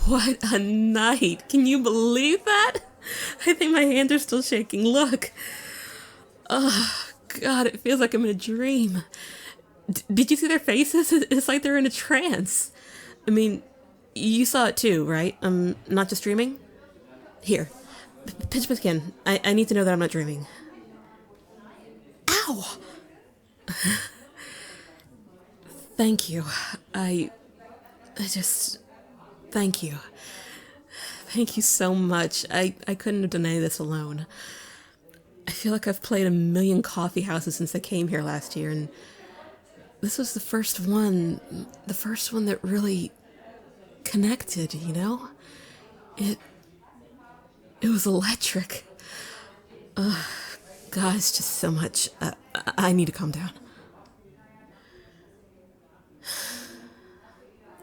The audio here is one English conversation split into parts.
What a night! Can you believe that? I think my hands are still shaking. Look. Oh, God, it feels like I'm in a dream. Did you see their faces? It's like they're in a trance. I mean, you saw it too, right? I'm not just dreaming? Here, pinch my skin. I need to know that I'm not dreaming. Ow! Thank you. I just... Thank you. Thank you so much. I couldn't have done any of this alone. I feel like I've played a million coffee houses since I came here last year, and this was the first one that really connected, you know? It was electric. God, it's just so much. I need to calm down.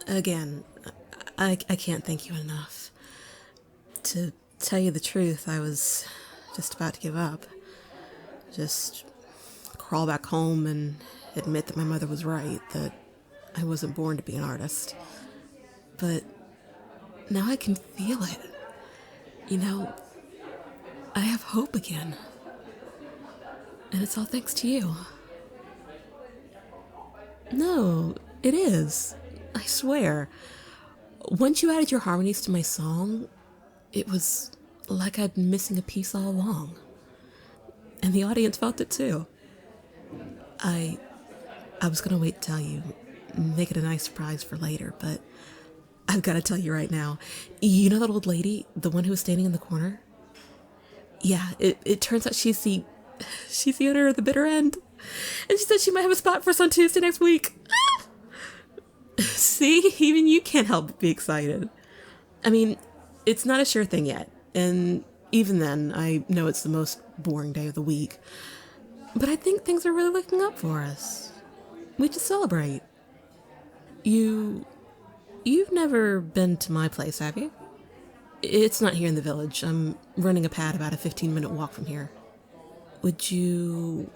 Again, I can't thank you enough. To tell you the truth, I was just about to give up. Just crawl back home and admit that my mother was right, that I wasn't born to be an artist. But now I can feel it. You know, I have hope again. And it's all thanks to you. No, it is. I swear. Once you added your harmonies to my song, it was like I'd been missing a piece all along. And the audience felt it too. I was gonna wait to tell you, make it a nice surprise for later, but I've gotta tell you right now. You know that old lady, the one who was standing in the corner? Yeah, it turns out she's the owner of the bitter end. And she said she might have a spot for us on Tuesday next week. See, even you can't help but be excited. I mean, it's not a sure thing yet, and even then, I know it's the most boring day of the week. But I think things are really looking up for us. We should celebrate. You've never been to my place, have you? It's not here in the village. I'm running a pad about a 15-minute walk from here. Would you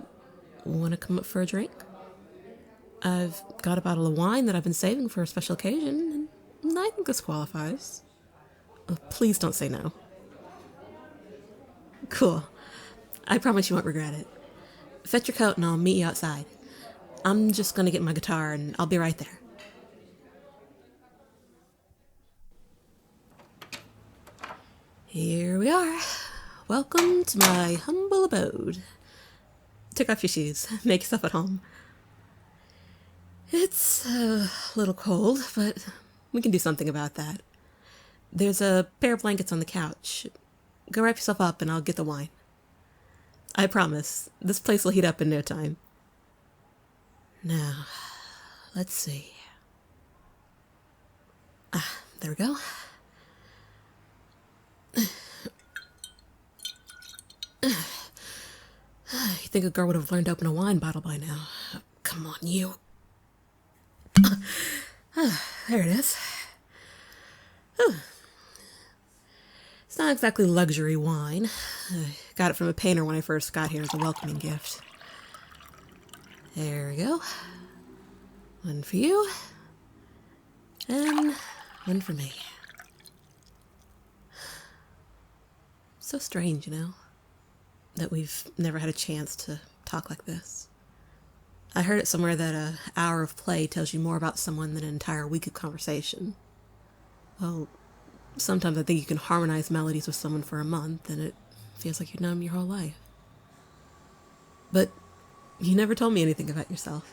want to come up for a drink? I've got a bottle of wine that I've been saving for a special occasion, and I think this qualifies. Oh, please don't say no. Cool. I promise you won't regret it. Fetch your coat and I'll meet you outside. I'm just gonna get my guitar and I'll be right there. Here we are. Welcome to my humble abode. Take off your shoes. Make yourself at home. It's a little cold, but we can do something about that. There's a pair of blankets on the couch. Go wrap yourself up and I'll get the wine. I promise, this place will heat up in no time. Now, let's see. There we go. You think a girl would have learned to open a wine bottle by now? Come on, you. There it is. It's not exactly luxury wine. I got it from a painter when I first got here as a welcoming gift. There we go. One for you. And one for me. So strange, you know, that we've never had a chance to talk like this. I heard it somewhere that an hour of play tells you more about someone than an entire week of conversation. Well, sometimes I think you can harmonize melodies with someone for a month and it feels like you've known them your whole life. But you never told me anything about yourself.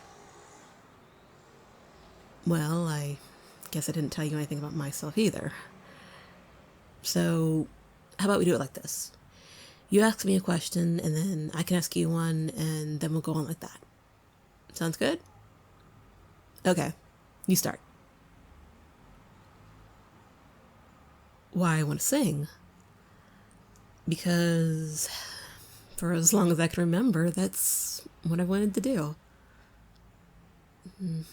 Well, I guess I didn't tell you anything about myself either. So, how about we do it like this? You ask me a question and then I can ask you one and then we'll go on like that. Sounds good? Okay, you start. Why I want to sing? Because for as long as I can remember, that's what I wanted to do.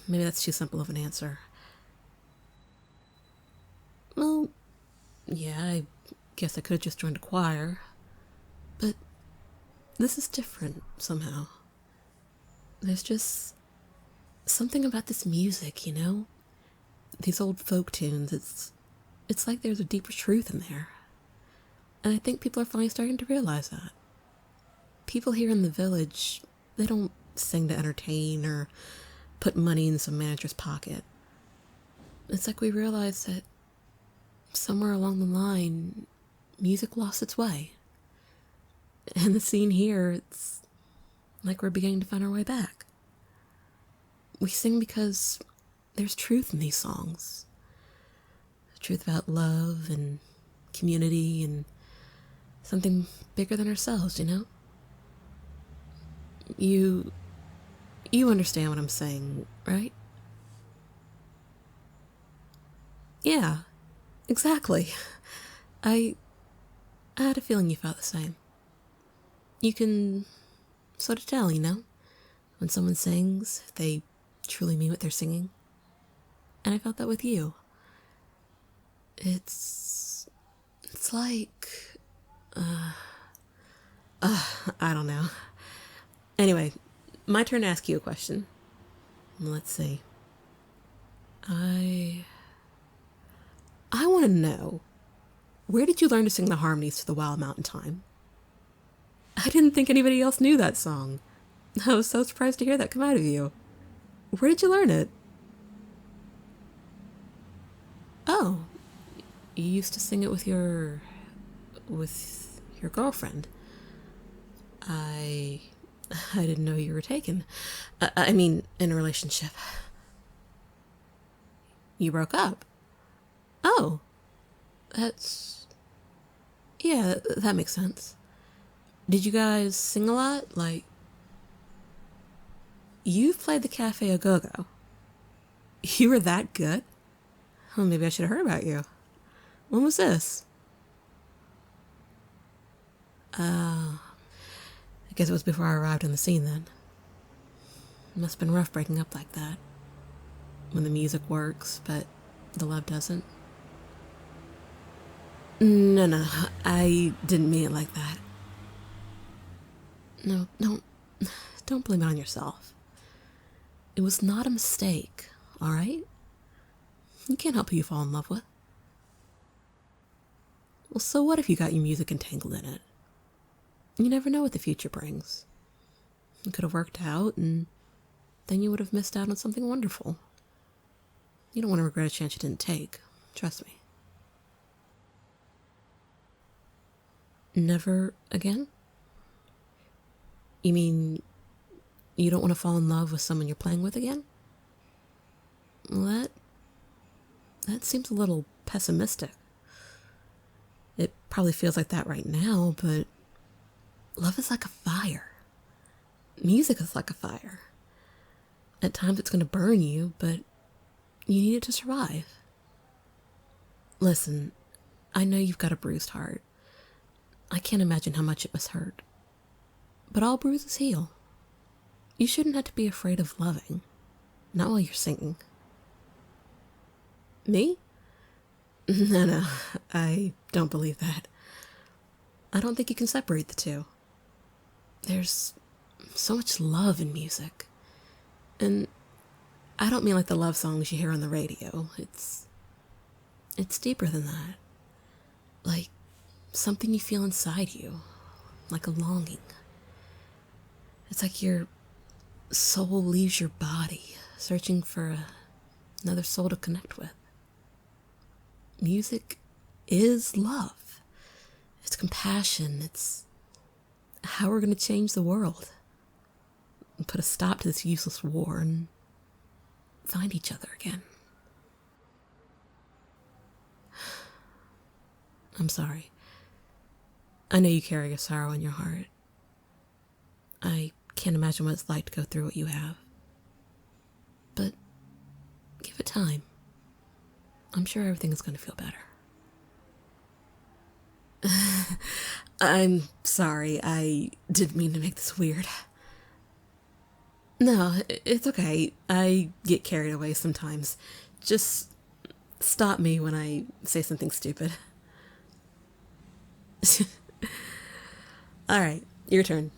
Maybe that's too simple of an answer. Well, yeah, I guess I could have just joined a choir. But this is different somehow. There's just something about this music, you know? These old folk tunes, it's like there's a deeper truth in there. And I think people are finally starting to realize that. People here in the village, they don't sing to entertain or put money in some manager's pocket. It's like we realized that somewhere along the line, music lost its way. And the scene here, it's like we're beginning to find our way back. We sing because there's truth in these songs. Truth about love and community and something bigger than ourselves, you know? You understand what I'm saying, right? Yeah, exactly. I had a feeling you felt the same. You can sort of tell, you know? When someone sings, if they truly mean what they're singing. And I felt that with you. It's like, I don't know. Anyway, my turn to ask you a question. Let's see. I want to know, where did you learn to sing the harmonies to the Wild Mountain Time? I didn't think anybody else knew that song. I was so surprised to hear that come out of you. Where did you learn it? Oh, you used to sing it with your girlfriend. I didn't know you were taken. I mean, in a relationship. You broke up. Oh, yeah, that makes sense. Did you guys sing a lot? Like, you've played the Cafe a Go-Go. You were that good? Well, maybe I should have heard about you. When was this? I guess it was before I arrived on the scene then. It must have been rough breaking up like that. When the music works, but the love doesn't. No, I didn't mean it like that. No, don't blame it on yourself. It was not a mistake, all right? You can't help who you fall in love with. Well, so what if you got your music entangled in it? You never know what the future brings. It could have worked out, and then you would have missed out on something wonderful. You don't want to regret a chance you didn't take. Trust me. Never again? You mean you don't want to fall in love with someone you're playing with again? Well, that seems a little pessimistic. It probably feels like that right now, but love is like a fire. Music is like a fire. At times it's going to burn you, but you need it to survive. Listen, I know you've got a bruised heart. I can't imagine how much it must hurt. But all bruises heal. You shouldn't have to be afraid of loving. Not while you're singing. Me? No, I don't believe that. I don't think you can separate the two. There's so much love in music. And I don't mean like the love songs you hear on the radio. It's deeper than that. Like something you feel inside you. Like a longing. It's like your soul leaves your body, searching for another soul to connect with. Music is love. It's compassion. It's how we're going to change the world. And put a stop to this useless war and find each other again. I'm sorry. I know you carry a sorrow in your heart. I can't imagine what it's like to go through what you have. But give it time. I'm sure everything is going to feel better. I'm sorry. I didn't mean to make this weird. No, it's okay. I get carried away sometimes. Just stop me when I say something stupid. All right, your turn.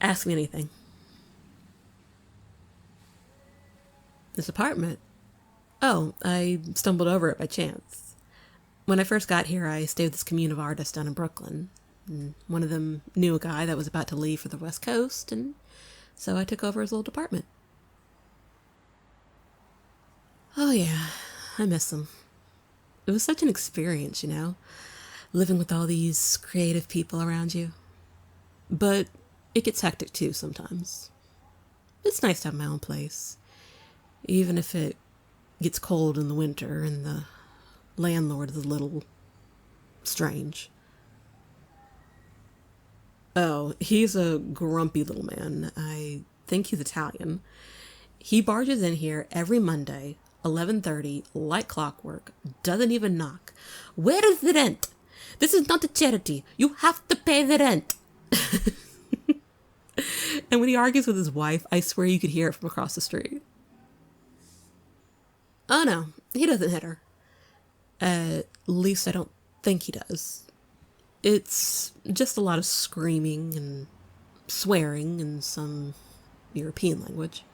Ask me anything. This apartment? Oh, I stumbled over it by chance. When I first got here, I stayed with this commune of artists down in Brooklyn. And one of them knew a guy that was about to leave for the West Coast, and so I took over his little apartment. Oh yeah, I miss him. It was such an experience, living with all these creative people around you. But it gets hectic too sometimes. It's nice to have my own place, even if it gets cold in the winter and the landlord is a little strange. Oh, he's a grumpy little man. I think he's Italian. He barges in here every Monday, 11:30, like clockwork, doesn't even knock. Where is the rent? This is not a charity. You have to pay the rent. And when he argues with his wife, I swear you could hear it from across the street. Oh no, he doesn't hit her. At least I don't think he does. It's just a lot of screaming and swearing in some European language.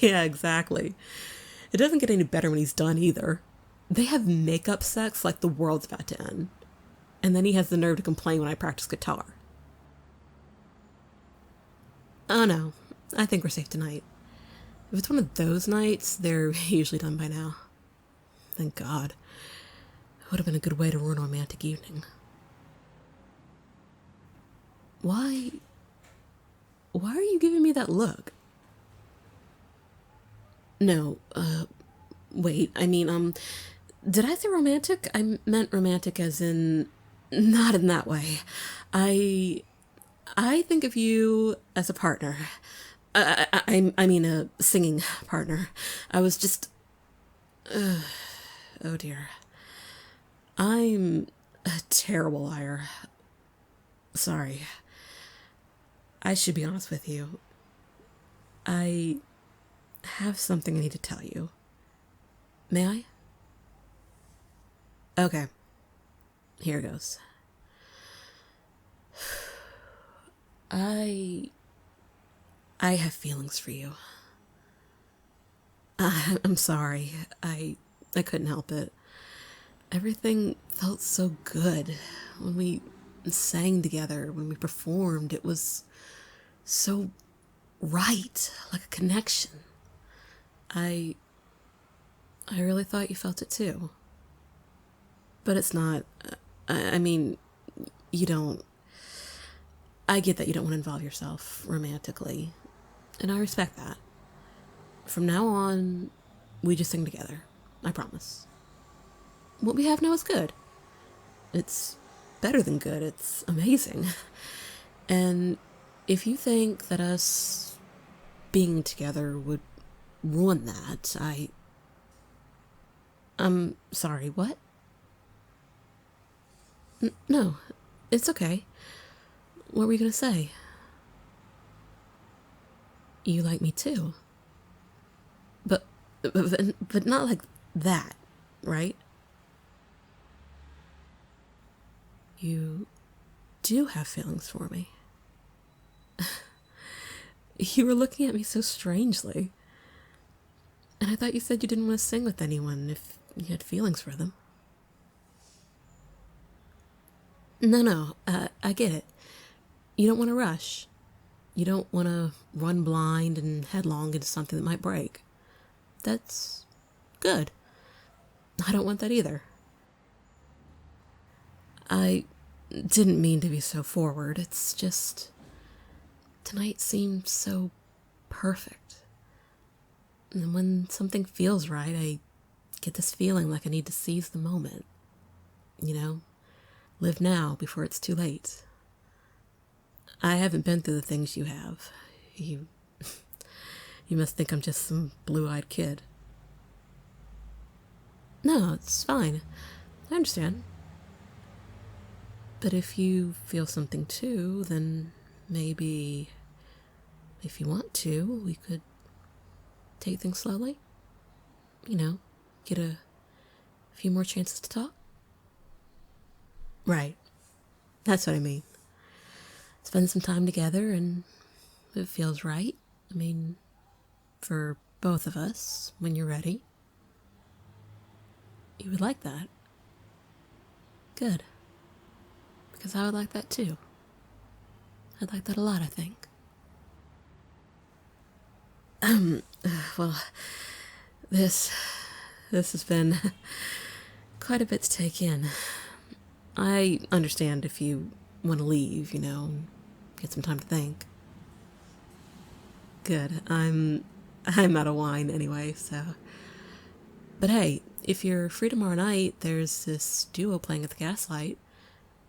Yeah, exactly. It doesn't get any better when he's done either. They have makeup sex like the world's about to end. And then he has the nerve to complain when I practice guitar. Oh no, I think we're safe tonight. If it's one of those nights, they're usually done by now. Thank God. It would have been a good way to ruin a romantic evening. Why are you giving me that look? No, wait, did I say romantic? I meant romantic as in, not in that way. I think of you as a partner. I mean a singing partner. I was just, oh dear. I'm a terrible liar. Sorry. I should be honest with you. I have something I need to tell you. May I? Okay. Here goes. I have feelings for you. I'm sorry. I couldn't help it. Everything felt so good when we sang together, when we performed. It was so right, like a connection. I really thought you felt it too. But it's not. You don't. I get that you don't want to involve yourself romantically, and I respect that. From now on, we just sing together. I promise. What we have now is good. It's better than good. It's amazing. And if you think that us being together would ruin that, I'm sorry, what? No, it's okay. What were you gonna say? You like me too. But not like that, right? You do have feelings for me. You were looking at me so strangely. And I thought you said you didn't want to sing with anyone if you had feelings for them. No, I get it. You don't want to rush. You don't want to run blind and headlong into something that might break. That's good. I don't want that either. I didn't mean to be so forward. It's just, tonight seemed so perfect. And when something feels right, I get this feeling like I need to seize the moment. Live now before it's too late. I haven't been through the things you have. You must think I'm just some blue-eyed kid. No, it's fine. I understand. But if you feel something too, then maybe, if you want to, we could take things slowly. Get a few more chances to talk. Right. That's what I mean. Spend some time together, and if it feels right, for both of us, when you're ready, You would like that? Good. Because I would like that too. I'd like that a lot, I think. Well, this has been quite a bit to take in. I understand if you want to leave, get some time to think. Good. I'm out of wine anyway, so. But hey, if you're free tomorrow night, there's this duo playing at the Gaslight.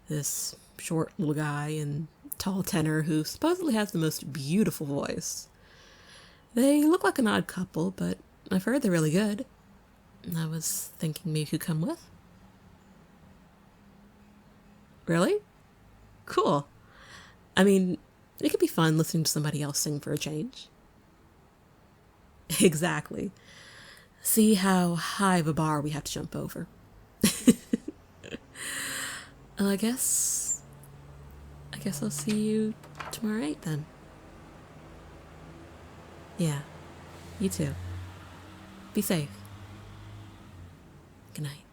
This short little guy and tall tenor who supposedly has the most beautiful voice. They look like an odd couple, but I've heard they're really good. I was thinking maybe you could come with. Really? Cool. I mean, it could be fun listening to somebody else sing for a change. Exactly. See how high of a bar we have to jump over. I guess I'll see you tomorrow night then. Yeah, you too. Be safe. Good night.